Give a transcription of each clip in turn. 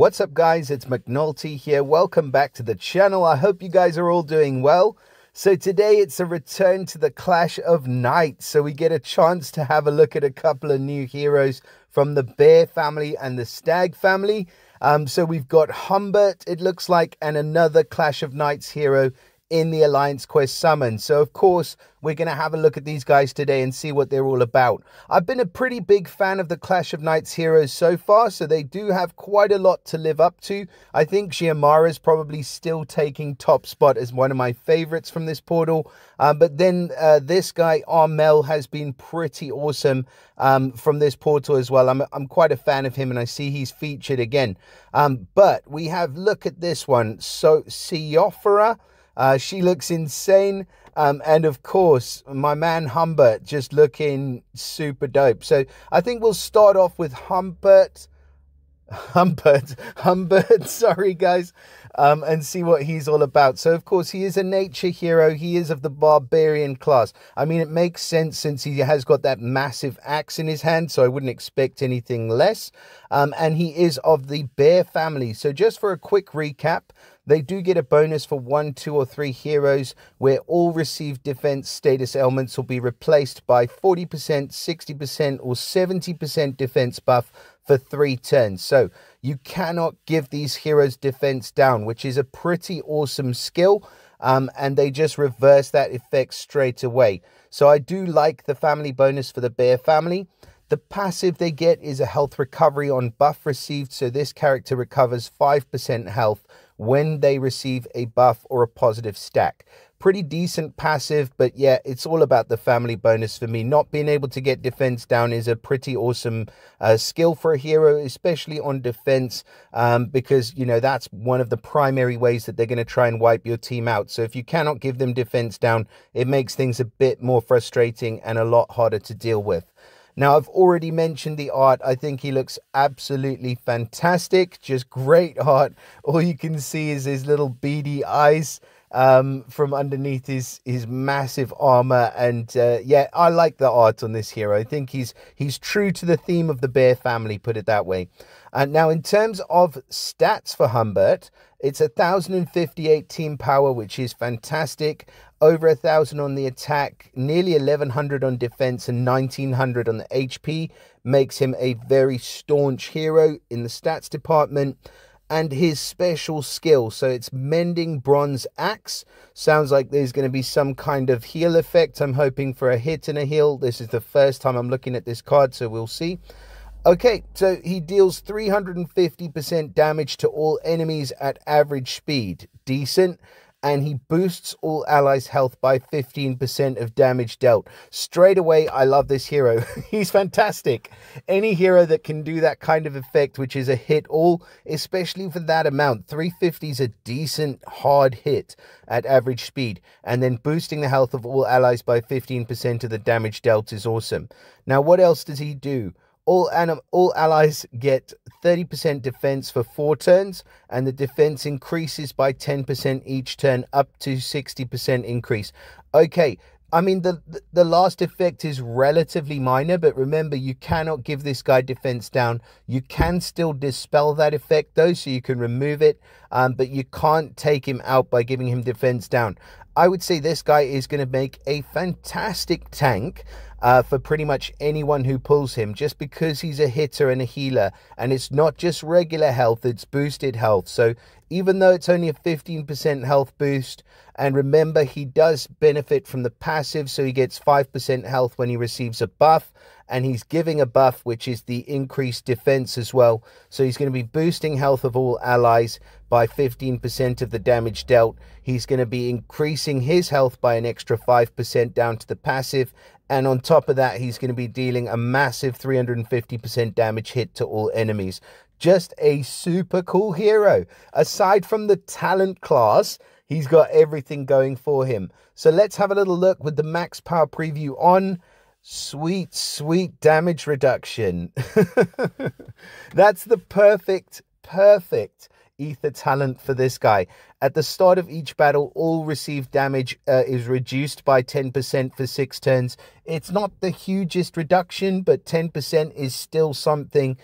What's up, guys? It's McNulty here. Welcome back to the channel. I hope you guys are all doing well. So today it's a return to the Clash of Knights. So we get a chance to have a look at a couple of new heroes from the Bear family and the Stag family. So we've got Humbert, it looks like, and another Clash of Knights hero in the Alliance Quest summon. So of course we're going to have a look at these guys today and see what they're all about. I've been a pretty big fan of the Clash of Knights heroes so far, so they do have quite a lot to live up to. I think Siofra is probably still taking top spot as one of my favorites from this portal, but then this guy Armel has been pretty awesome from this portal as well. I'm quite a fan of him, and I see he's featured again. But we have, look at this one, so Siofra. She looks insane. And of course, my man Humbert just looking super dope. So I think we'll start off with Humbert, sorry guys, and see what he's all about. So of course he is a nature hero. He is of the barbarian class. I mean, it makes sense since he has got that massive axe in his hand, so I wouldn't expect anything less. And he is of the Bear family. So just for a quick recap, they do get a bonus for 1, 2, or 3 heroes where all received defense status elements will be replaced by 40%, 60%, or 70% defense buff for 3 turns. So you cannot give these heroes defense down, which is a pretty awesome skill. And they just reverse that effect straight away. So I do like the family bonus for the Bear family. The passive they get is a health recovery on buff received. So this character recovers 5% health when they receive a buff or a positive stack. Pretty decent passive, but yeah, it's all about the family bonus for me. Not being able to get defense down is a pretty awesome skill for a hero, especially on defense, because, you know, that's one of the primary ways that they're going to try and wipe your team out. So if you cannot give them defense down, it makes things a bit more frustrating and a lot harder to deal with. Now, I've already mentioned the art. I think he looks absolutely fantastic. Just great art. All you can see is his little beady eyes from underneath his massive armor. And yeah, I like the art on this hero. I think he's true to the theme of the Bear family, put it that way. Now, in terms of stats for Humbert, it's 1058 team power, which is fantastic. Over 1000 on the attack, nearly 1100 on defense, and 1900 on the HP. Makes him a very staunch hero in the stats department. And his special skill, so it's Mending Bronze Axe. Sounds like there's going to be some kind of heal effect. I'm hoping for a hit and a heal. This is the first time I'm looking at this card, so we'll see. Okay, so he deals 350% damage to all enemies at average speed. Decent. And he boosts all allies' health by 15% of damage dealt. Straight away, I love this hero. He's fantastic. Any hero that can do that kind of effect, which is a hit all, especially for that amount. 350 is a decent hard hit at average speed. And then boosting the health of all allies by 15% of the damage dealt is awesome. Now, what else does he do? All allies get 30% defense for 4 turns, and the defense increases by 10% each turn, up to 60% increase. Okay, I mean, the last effect is relatively minor, but remember, you cannot give this guy defense down. You can still dispel that effect, though, so you can remove it, but you can't take him out by giving him defense down. I would say this guy is going to make a fantastic tank for pretty much anyone who pulls him, just because he's a hitter and a healer, and it's not just regular health, it's boosted health. So even though it's only a 15% health boost, and remember, he does benefit from the passive, so he gets 5% health when he receives a buff, and he's giving a buff, which is the increased defense as well. So he's going to be boosting health of all allies by 15% of the damage dealt. He's going to be increasing his health by an extra 5% down to the passive. And on top of that, he's going to be dealing a massive 350% damage hit to all enemies. Just a super cool hero. Aside from the talent class, he's got everything going for him. So let's have a little look with the max power preview on. Sweet, sweet damage reduction. That's the perfect ether talent for this guy. At the start of each battle, all received damage is reduced by 10% for 6 turns. It's not the hugest reduction, but 10% is still something.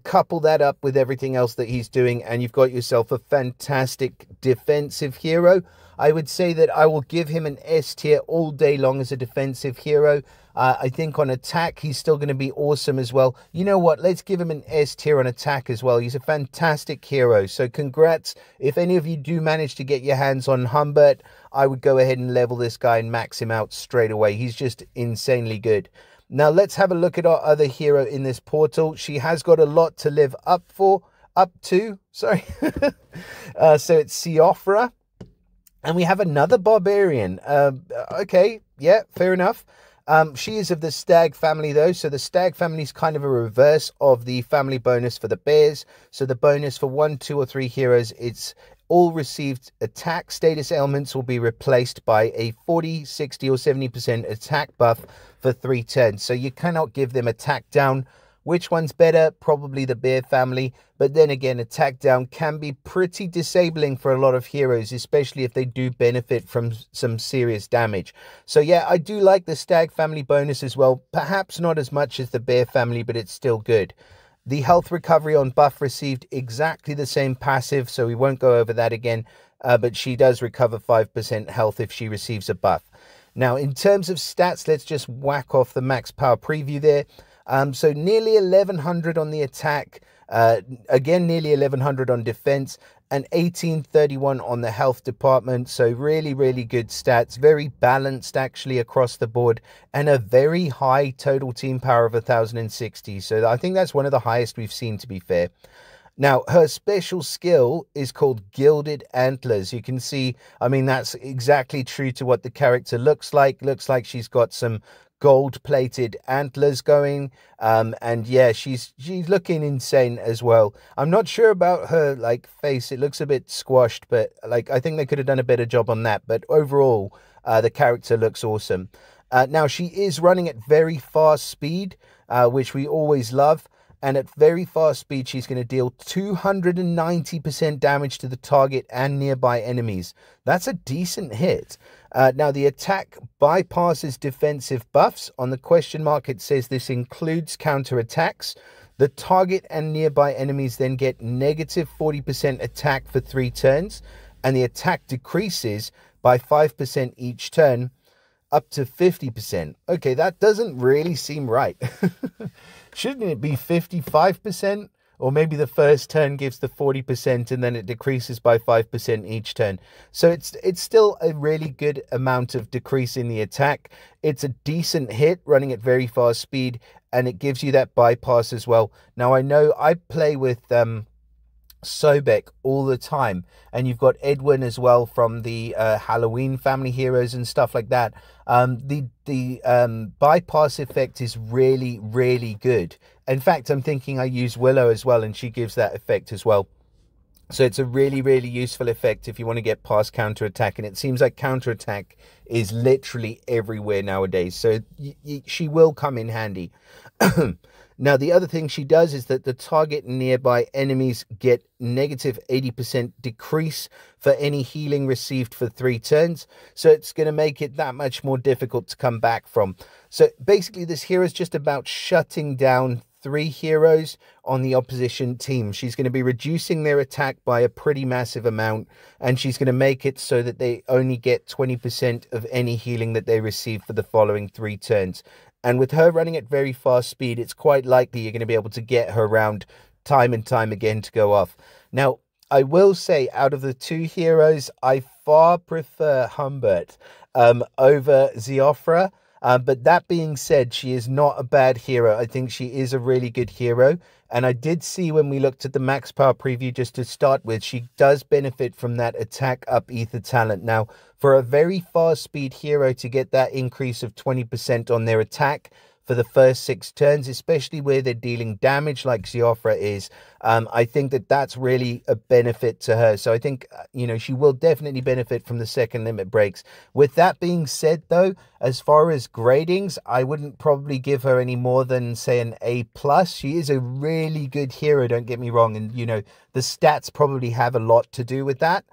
Couple that up with everything else that he's doing, and you've got yourself a fantastic defensive hero. I would say that I will give him an S tier all day long as a defensive hero. I think on attack, he's still going to be awesome as well. You know what? Let's give him an S tier on attack as well. He's a fantastic hero. So congrats. If any of you do manage to get your hands on Humbert, I would go ahead and level this guy and max him out straight away. He's just insanely good. Now let's have a look at our other hero in this portal. She has got a lot to live up to. Sorry. So it's Siofra. And we have another barbarian. Okay, yeah, fair enough. She is of the stag family though, so the stag family is kind of a reverse of the family bonus for the bears. So the bonus for 1, 2, or 3 heroes, it's all received attack status ailments will be replaced by a 40, 60, or 70% attack buff for 3 turns. So you cannot give them attack down. Which one's better? Probably the bear family. But then again, attack down can be pretty disabling for a lot of heroes, especially if they do benefit from some serious damage. So yeah, I do like the stag family bonus as well. Perhaps not as much as the bear family, but it's still good. The health recovery on buff received exactly the same passive, so we won't go over that again. But she does recover 5% health if she receives a buff. Now, in terms of stats, let's just whack off the max power preview there. So nearly 1100 on the attack, again nearly 1100 on defense, and 1831 on the health department. So really, really good stats, very balanced actually across the board, and a very high total team power of 1060. So I think that's one of the highest we've seen, to be fair. Now, her special skill is called Gilded Antlers. You can see, I mean, that's exactly true to what the character looks like. Looks like she's got some gold-plated antlers going, and yeah, she's looking insane as well. I'm not sure about her like face. It looks a bit squashed, but like I think they could have done a better job on that. But overall, the character looks awesome. Now she is running at very fast speed, which we always love. And at very fast speed, she's going to deal 290% damage to the target and nearby enemies. That's a decent hit. Now, the attack bypasses defensive buffs. On the question mark, it says this includes counterattacks. The target and nearby enemies then get negative 40% attack for 3 turns. And the attack decreases by 5% each turn, up to 50%. Okay, that doesn't really seem right. Shouldn't it be 55%? Or maybe the first turn gives the 40% and then it decreases by 5% each turn. So it's still a really good amount of decrease in the attack. It's a decent hit running at very fast speed, and it gives you that bypass as well. Now I know I play with Sobek all the time, and you've got Edwin as well from the Halloween family heroes and stuff like that. The bypass effect is really, really good. In fact, I'm thinking I use Willow as well, and she gives that effect as well. So it's a really, really useful effect if you want to get past counterattack, and it seems like counterattack is literally everywhere nowadays, so she will come in handy. Now, the other thing she does is that the target and nearby enemies get negative 80% decrease for any healing received for 3 turns. So it's going to make it that much more difficult to come back from. So basically, this hero is just about shutting down 3 heroes on the opposition team. She's going to be reducing their attack by a pretty massive amount, and she's going to make it so that they only get 20% of any healing that they receive for the following 3 turns. And with her running at very fast speed, it's quite likely you're going to be able to get her around time and time again to go off. Now, I will say, out of the 2 heroes, I far prefer Humbert over Siofra. But that being said, she is not a bad hero. I think she is a really good hero. And I did see when we looked at the max power preview just to start with, she does benefit from that attack up ether talent. Now, for a very fast speed hero to get that increase of 20% on their attack for the first 6 turns, especially where they're dealing damage like Siofra is, I think that that's really a benefit to her. So I think, you know, she will definitely benefit from the second limit breaks. With that being said, though, as far as gradings, I wouldn't probably give her any more than, say, an A+. She is a really good hero, don't get me wrong. And, you know, the stats probably have a lot to do with that.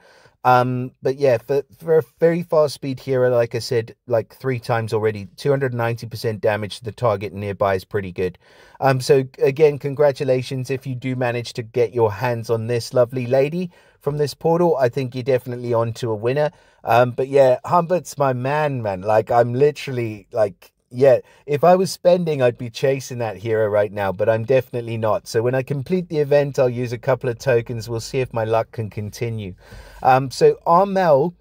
But yeah, for a very fast speed hero, like I said, like 3 times already, 290% damage to the target nearby is pretty good. So again, congratulations if you do manage to get your hands on this lovely lady from this portal. I think you're definitely on to a winner. But yeah, Humbert's my man. Like, I'm literally like, yeah, if I was spending, I'd be chasing that hero right now, but I'm definitely not. So when I complete the event, I'll use a couple of tokens. We'll see if my luck can continue. So Armel,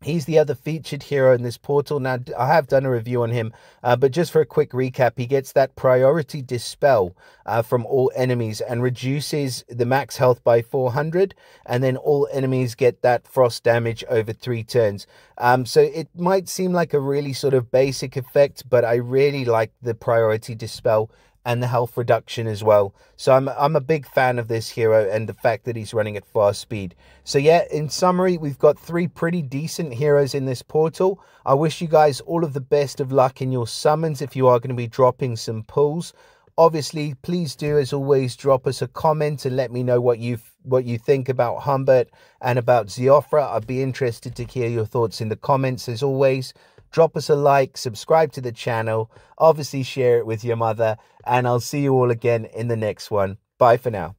he's the other featured hero in this portal. Now, I have done a review on him, but just for a quick recap, he gets that priority dispel from all enemies and reduces the max health by 400, and then all enemies get that frost damage over 3 turns. So it might seem like a really sort of basic effect, but I really like the priority dispel and the health reduction as well. So I'm a big fan of this hero and the fact that he's running at fast speed. So yeah, in summary, we've got 3 pretty decent heroes in this portal. I wish you guys all of the best of luck in your summons if you are going to be dropping some pulls. Obviously, please do, as always, drop us a comment and let me know what you think about Humbert and about Siofra. I'd be interested to hear your thoughts in the comments, as always. Drop us a like, subscribe to the channel, obviously share it with your mother, and I'll see you all again in the next one. Bye for now.